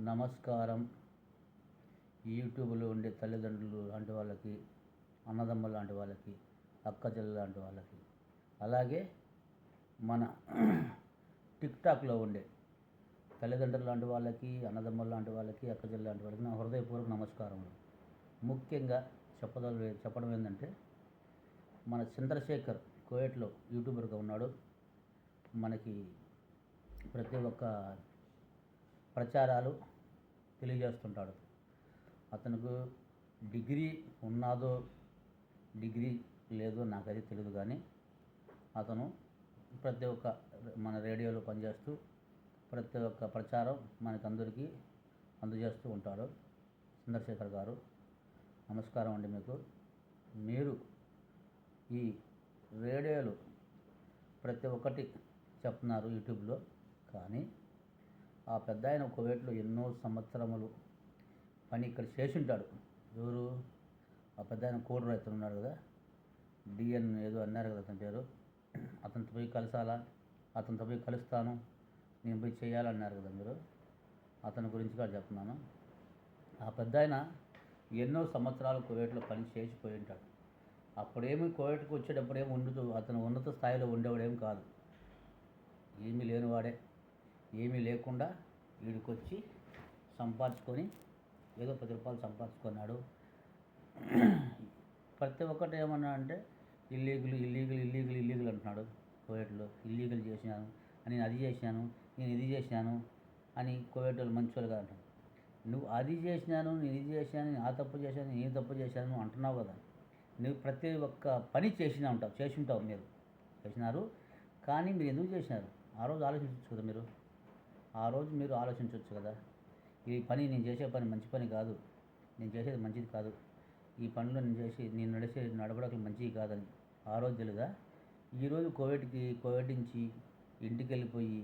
నమస్కారం. యూట్యూబ్లో ఉండే తల్లిదండ్రులు లాంటి వాళ్ళకి, అన్నదమ్ములు లాంటి వాళ్ళకి, అక్క చెల్లెలు లాంటి వాళ్ళకి, అలాగే మన టిక్టాక్లో ఉండే తల్లిదండ్రులు లాంటి వాళ్ళకి, అన్నదమ్ములు లాంటి వాళ్ళకి, అక్క చెల్లెలు లాంటి వాళ్ళకి నా హృదయపూర్వక నమస్కారములు. ముఖ్యంగా చెప్పడం ఏంటంటే, మన చంద్రశేఖర్ కువైట్లో యూట్యూబర్గా ఉన్నాడు. మనకి ప్రతి ఒక్క ప్రచారాలు తెలియజేస్తుంటాడు. అతనికి డిగ్రీ ఉన్నాదో డిగ్రీ లేదో నాకైతే తెలియదు, కానీ అతను ప్రతి ఒక్క మన రేడియోలో పనిచేస్తూ ప్రతి ఒక్క ప్రచారం మనకందరికీ అందజేస్తూ ఉంటాడు. చంద్రశేఖర్ గారు, నమస్కారం అండి మీకు. మీరు ఈ రేడియోలు ప్రతి ఒక్కటి చెప్తున్నారు యూట్యూబ్లో, కానీ ఆ పెద్ద ఆయన కువైట్లో ఎన్నో సంవత్సరములు పని ఇక్కడ చేసింటాడు. ఎవరు? ఆ పెద్ద ఆయన కోడి రైతు ఉన్నాడు కదా, డిఎన్ ఏదో అన్నారు కదా అతని పేరు. అతనితో పోయి కలసాలా, అతనితో పోయి కలుస్తాను, నేను పోయి చేయాలన్నారు కదా మీరు. అతని గురించి కూడా చెప్తున్నాను. ఆ పెద్ద ఆయన ఎన్నో సంవత్సరాలు కువైట్లో పని చేసిపోయి ఉంటాడు. అప్పుడేమి కువైట్కి వచ్చేటప్పుడేమి అతను ఉన్నత స్థాయిలో ఉండేవాడేం కాదు. ఏమీ లేనివాడే, ఏమీ లేకుండా వీడికొచ్చి సంపాదించుకొని ఏదో 10 రూపాయలు సంపాదించుకున్నాడు. ప్రతి ఒక్కటి ఏమన్నా అంటే ఇల్లీగల్ అంటున్నాడు. కువైట్లో ఇల్లీగల్ చేసినాను, నేను అది చేసినాను, నేను ఇది చేసినాను అని కువైట్ వాళ్ళు మంచి వాళ్ళు కాదు అంటాడు. నువ్వు అది చేసినాను, నేను ఇది చేశాను, నేను ఆ తప్పు చేశాను, నేను ఈ తప్పు చేశాను అంటున్నావు కదా. నువ్వు ప్రతి ఒక్క పని చేసి ఉంటావు, మీరు చేసినారు. కానీ మీరు ఎందుకు చేసినారు? ఆ రోజు ఆలోచించవచ్చు కదా మీరు. ఆ రోజు మీరు ఆలోచించవచ్చు కదా, ఈ పని నేను చేసే పని మంచి పని కాదు, నేను చేసేది మంచిది కాదు, ఈ పనిలో నేను నడవడానికి మంచిది కాదని ఆ రోజు తెలుదా? ఈరోజు కోవిడ్ నుంచి ఇంటికి వెళ్ళిపోయి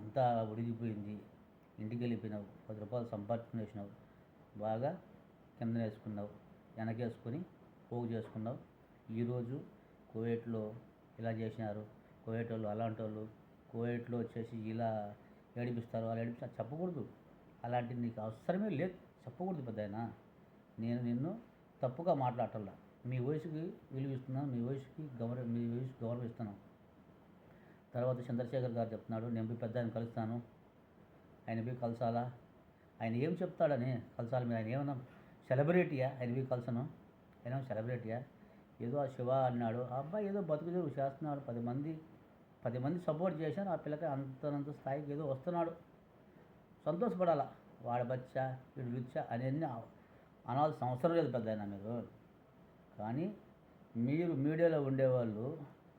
అంతా ఉడిగిపోయింది, ఇంటికి వెళ్ళిపోయినావు, 10 రూపాయలు సంపాదించుకునేసినావు, బాగా కింద వేసుకున్నావు, వెనకేసుకొని పోగు చేసుకున్నావు. ఈరోజు కువైట్లో ఇలా చేసినారు, కువైట్ వాళ్ళు అలాంటి వాళ్ళు, కువైట్లో వచ్చేసి ఇలా ఏడిపిస్తారు, అలా ఏడిపిస్తారు చెప్పకూడదు. అలాంటిది నీకు అవసరమే లేదు, చెప్పకూడదు పెద్దాయన. నేను నిన్ను తప్పుగా మాట్లాడటంలా, మీ వయసుకి విలువ ఇస్తున్నాను, మీ వయసుకి గౌరవం ఇస్తున్నాను. తర్వాత చంద్రశేఖర్ గారు చెప్తున్నాడు, నేను పోయి పెద్ద ఆయన కలుస్తాను, ఆయన పోయి కలసాలా, ఆయన ఏం చెప్తాడని కలసాలి మీరు? ఆయన ఏమన్నా సెలబ్రిటీయా? ఆయన పోయి కలసను, ఆయన సెలబ్రిటీయా? ఏదో ఆ శివ అన్నాడు, ఆ అబ్బాయి ఏదో బతుకుదేవు చేస్తున్నాడు, 10 మంది సపోర్ట్ చేశాను, ఆ పిల్లకి అంత స్థాయికి ఏదో వస్తున్నాడు, సంతోషపడాలా. వాడి బచ్చా, వీడు రుచ్చా అని అనాల్సిన అవసరం లేదు పెద్ద అయినా మీరు. కానీ మీరు మీడియాలో ఉండేవాళ్ళు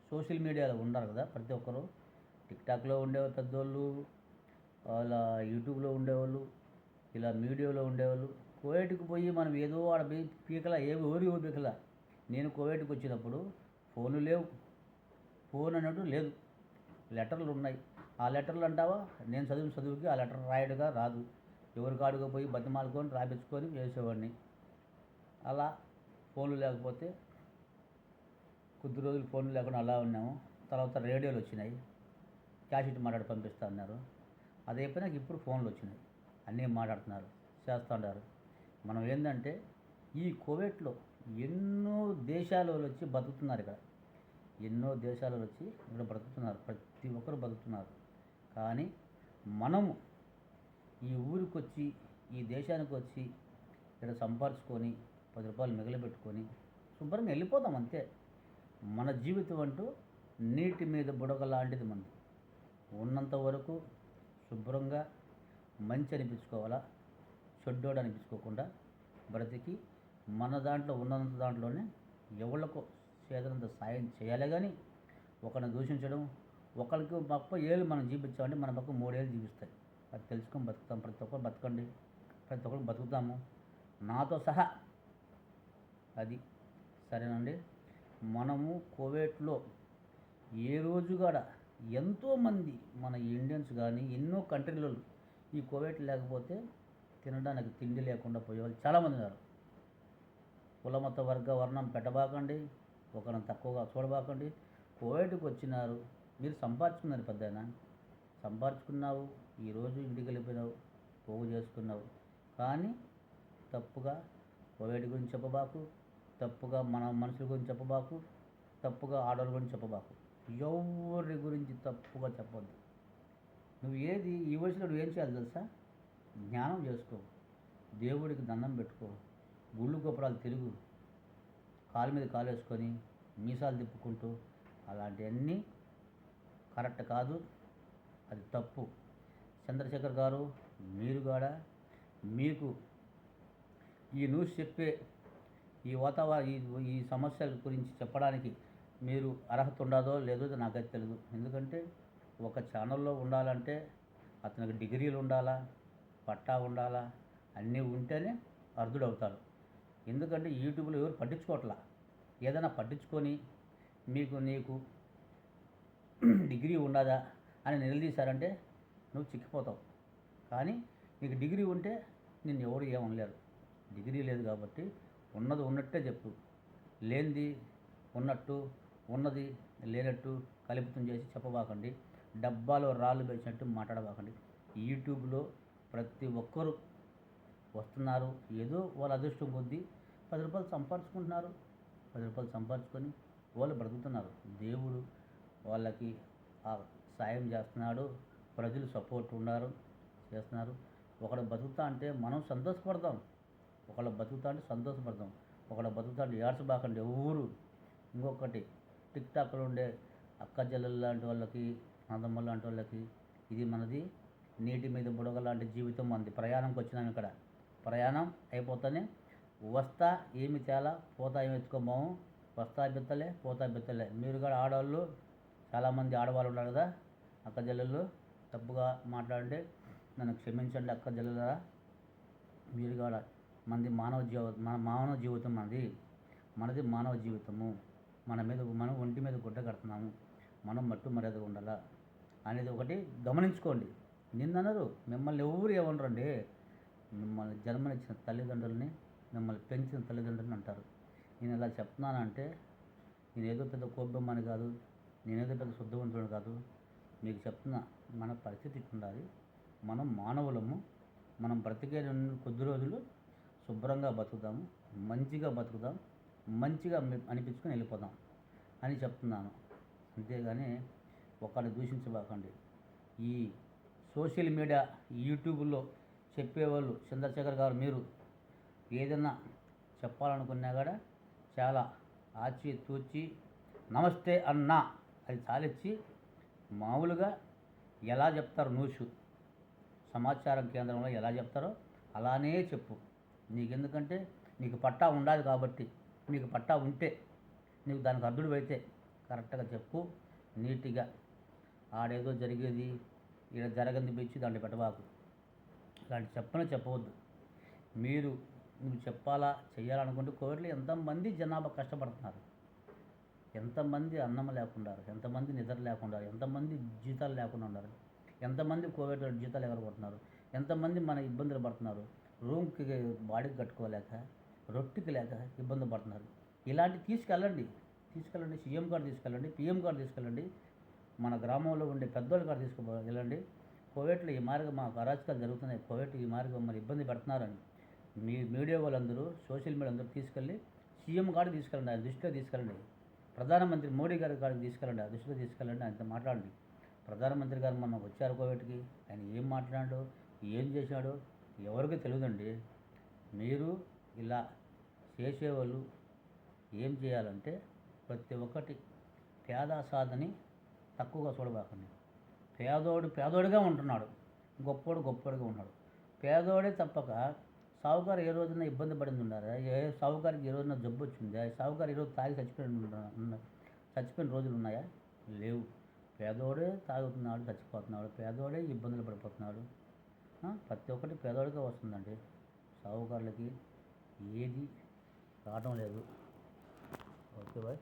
సోషల్ మీడియాలో ఉండరు కదా ప్రతి ఒక్కరు. టిక్టాక్లో ఉండేవాళ్ళు పెద్దోళ్ళు, అలా యూట్యూబ్లో ఉండేవాళ్ళు, ఇలా మీడియాలో ఉండేవాళ్ళు. కువైట్కి పోయి మనం ఏదో ఆడ పీకలా, ఎవరు పీకలా. నేను కువైట్కి వచ్చినప్పుడు ఫోన్లు లేవు, ఫోన్ అన్నట్టు లేదు, లెటర్లు ఉన్నాయి. ఆ లెటర్లు అంటావా, నేను చదువుకి ఆ లెటర్ రాయడుగా రాదు, ఎవరి కాడుగా పోయి బతిమాలుకొని రాపించుకొని వేసేవాడిని. అలా ఫోన్లు లేకపోతే కొద్ది రోజులు ఫోన్లు లేకుండా అలా ఉన్నాము. తర్వాత రేడియోలు వచ్చినాయి, క్యాసెట్ మాట్లాడి పంపిస్తా అన్నారు. అది అయిపోయినాక ఇప్పుడు ఫోన్లు వచ్చినాయి, అన్నీ మాట్లాడుతున్నారు, చేస్తుంటారు. మనం ఏంటంటే ఈ కువైట్లో ఎన్నో దేశాల వాళ్ళు వచ్చి బతుకుతున్నారు ఇక్కడ, ఎన్నో దేశాలలో వచ్చి ఇక్కడ బ్రతుకుతున్నారు, ప్రతి ఒక్కరు బతుకుతున్నారు. కానీ మనము ఈ ఊరికి వచ్చి, ఈ దేశానికి వచ్చి ఇక్కడ సంపాదించుకొని 10 రూపాయలు మిగిలిపెట్టుకొని శుభ్రంగా వెళ్ళిపోతాం అంతే. మన జీవితం అంటూ నీటి మీద బుడగ లాంటిది మనది. ఉన్నంత వరకు శుభ్రంగా మంచి అనిపించుకోవాలా, చెడ్డోడు అనిపించుకోకుండా బ్రతికి మన దాంట్లో ఉన్నంత దాంట్లోనే ఎవళ్ళకు చేతనంత సాయం చేయాలి. కానీ ఒకరిని దూషించడం, ఒకరికి పక్క ఏళ్ళు మనం చూపించామంటే మన పక్క 3 ఏళ్ళు చూపిస్తాయి. అది తెలుసుకొని బతుకుతాం. ప్రతి ఒక్కరు బతకండి, ప్రతి ఒక్కరు బతుకుతాము, నాతో సహా. అది సరేనండి. మనము కువైట్లో ఏ రోజు కూడా ఎంతోమంది మన ఇండియన్స్ కానీ ఎన్నో కంట్రీలలో ఈ కువైట్ లేకపోతే తినడానికి తిండి లేకుండా పోయేవాళ్ళు చాలామంది ఉన్నారు. కులమత వర్గ వర్ణం పెట్టబాకండి, ఒకరిని తక్కువగా చూడబాకండి. కువైట్కి వచ్చినారు, మీరు సంపాదించుకున్నారు పెద్దయినా, సంపాదించుకున్నావు, ఈరోజు ఇంటికి వెళ్ళిపోయినావు, పోగు చేసుకున్నావు. కానీ తప్పుగా కోవిడ్ గురించి చెప్పబాకు, తప్పుగా మన మనుషుల గురించి చెప్పబాకు, తప్పుగా ఆడవాళ్ళ గురించి చెప్పబాకు. ఎవరి గురించి తప్పుగా చెప్పొద్దు. నువ్వు ఏది ఈ వయసులో నువ్వేం చేయాలి తెలుసా? జ్ఞానం చేసుకో, దేవుడికి దండం పెట్టుకో, గుళ్ళు గోపురాలు తిరుగు, కాలు మీద కాలు వేసుకొని మీసాలు తిప్పుకుంటూ అలాంటివన్నీ కరెక్ట్ కాదు, అది తప్పు. చంద్రశేఖర్ గారు, మీరు కూడా మీకు ఈ న్యూస్ చెప్పే ఈ ఈ సమస్యల గురించి చెప్పడానికి మీరు అర్హత ఉండదో లేదో నాకైతే తెలియదు. ఎందుకంటే ఒక ఛానల్లో ఉండాలంటే అతనికి డిగ్రీలు ఉండాలా, పట్టా ఉండాలా, అన్నీ ఉంటేనే అర్ధుడవుతాడు. ఎందుకంటే యూట్యూబ్లో ఎవరు పట్టించుకోవట్లా. ఏదైనా పట్టించుకొని నీకు డిగ్రీ ఉండదా అని నిలదీశారంటే నువ్వు చిక్కిపోతావు. కానీ నీకు డిగ్రీ ఉంటే నిన్ను ఎవరు ఏమనలేరు. డిగ్రీ లేదు కాబట్టి ఉన్నది ఉన్నట్టే చెప్పు, లేనిది ఉన్నట్టు, ఉన్నది లేనట్టు కలుపుతం చేసి చెప్పబాకండి. డబ్బాలో రాళ్ళు వేసినట్టు మాట్లాడబాకండి. యూట్యూబ్లో ప్రతి ఒక్కరూ వస్తున్నారు, ఏదో వాళ్ళ అదృష్టం కొద్దీ 10 రూపాయలు సంపాదించుకుంటున్నారు. 10 రూపాయలు సంపాదించుకొని వాళ్ళు బ్రతుకుతున్నారు. దేవుడు వాళ్ళకి సాయం చేస్తున్నాడు, ప్రజలు సపోర్ట్ ఉన్నారు, చేస్తున్నారు. ఒకడు బతుకుతా అంటే మనం సంతోషపడదాం, ఒకళ్ళు బతుకుతా అంటే సంతోషపడదాం. ఒకళ్ళు బతుకుతా అంటే ఏడ్చబాకండి ఎవరు. ఇంకొకటి, టిక్టాక్లో ఉండే అక్క చెల్లెలు లాంటి వాళ్ళకి, అన్నదమ్ములు లాంటి వాళ్ళకి, ఇది మనది నీటి మీద బుడగ లాంటి జీవితం మనది. ప్రయాణంకి వచ్చినాం, ఇక్కడ ప్రయాణం అయిపోతానే వస్తా ఏమి తేలా, పోతా ఏమి ఎత్తుకోమాము, వస్తా బిత్తలే పోతా బిత్తలే. మీరు కూడా ఆడవాళ్ళు, చాలామంది ఆడవాళ్ళు ఉన్నారు కదా, అక్క చెల్లెళ్ళు తప్పుగా మాట్లాడండి, నన్ను క్షమించండి అక్క చెల్లెలరా. మీరు కూడా మనది మానవ జీవితం, మనది మానవ జీవితము. మనం ఒంటి మీద గుడ్డ కడుతున్నాము, మనం మట్టు మర్యాదగా ఉండాలా అనేది ఒకటి గమనించుకోండి. నిన్ననరు, మిమ్మల్ని ఎవరు ఏమనరండి. మిమ్మల్ని జన్మనిచ్చిన తల్లిదండ్రులని, మిమ్మల్ని పెంచిన తల్లిదండ్రులని అంటారు. నేను ఇలా చెప్తున్నానంటే నేనేదో పెద్ద కోపమని కాదు, నేనేదో పెద్ద శుద్ధవంతుడు కాదు. మీకు చెప్తున్నా, మన పరిస్థితి ఉండాలి. మనం మానవులము, మనం బ్రతికే కొద్ది రోజులు శుభ్రంగా బతుకుదాము, మంచిగా బతుకుదాం, మంచిగా అనిపించుకొని వెళ్ళిపోదాం అని చెప్తున్నాను. అంతేగాని ఒకరిని దూషించబాకండి. ఈ సోషల్ మీడియా యూట్యూబ్లో చెప్పేవాళ్ళు, చంద్రశేఖర్ గారు, మీరు ఏదైనా చెప్పాలనుకున్నా కూడా చాలా ఆచి తూచి నమస్తే అన్నా అది చాలిచ్చి మామూలుగా ఎలా చెప్తారు న్యూస్ సమాచారం కేంద్రంలో ఎలా చెప్తారో అలానే చెప్పు. నీకెందుకంటే నీకు పట్టా ఉండాలి కాబట్టి, నీకు పట్టా ఉంటే, నీకు దానికి అర్ధుడు అయితే కరెక్ట్గా చెప్పు, నీట్గా. ఆడేదో జరిగేది ఇక్కడ జరగంది పెంచి దాంట్లో పెట్టబాకు. ఇలాంటి చెప్పవద్దు. నువ్వు చెప్పాలా చేయాలనుకుంటే కోవిడ్లో ఎంతమంది జనాభా కష్టపడుతున్నారు, ఎంతమంది అన్నం లేకుండా, ఎంతమంది నిద్ర లేకుండా, ఎంతమంది జీతాలు లేకుండా ఉన్నారు, ఎంతమంది కోవిడ్ జీతాలు ఎగరగొడుతున్నారు, ఎంతమంది మన ఇబ్బందులు పడుతున్నారు. రూమ్కి బాడీకి కట్టుకోలేక, రొట్టెకి లేక ఇబ్బంది పడుతున్నారు. ఇలాంటి తీసుకెళ్ళండి, సీఎం కార్డు తీసుకెళ్ళండి, పిఎం కార్డు తీసుకెళ్ళండి, మన గ్రామంలో ఉండే పెద్దోళ్ళ కార్డు వెళ్ళండి. కోవిడ్లో ఈ మార్గం మాకు అరాచకాలు జరుగుతున్నాయి, కోవిడ్ ఈ మార్గం మరి ఇబ్బంది పెడుతున్నారని మీడియా వాళ్ళందరూ, సోషల్ మీడియా అందరూ తీసుకెళ్ళి సీఎం కార్డు తీసుకెళ్ళండి, ఆయన దృష్టిలో తీసుకెళ్ళండి. ప్రధానమంత్రి మోడీ గారి కాడికి తీసుకెళ్ళండి, ఆ దృష్టిలో తీసుకెళ్ళండి, ఆయనతో మాట్లాడండి. ప్రధానమంత్రి గారు మొన్న వచ్చారు కోవిడ్కి, ఆయన ఏం మాట్లాడాడో, ఏం చేశాడో ఎవరికి తెలియదండి. మీరు ఇలా చేసేవాళ్ళు ఏం చేయాలంటే ప్రతి ఒక్కటి పేద సాధని తక్కువగా చూడబాకండి. పేదోడిగా ఉంటున్నాడు, గొప్పోడుగా ఉన్నాడు. పేదోడే తప్పక సావుకారు ఏ రోజున ఇబ్బంది పడింది ఉన్నారా? సావుకారికి ఏ రోజున జబ్బు వచ్చిందా? సావుకారు ఈరోజు తాగి చచ్చిపోయిన రోజులు ఉన్నాయా? లేవు. పేదోడే తాగుతున్నాడు, చచ్చిపోతున్నాడు, పేదోడే ఇబ్బందులు పడిపోతున్నాడు. ప్రతి ఒక్కటి పేదోడిగా వస్తుందండి. సావుకారులకి ఏది రావడం లేదు. Okay bye.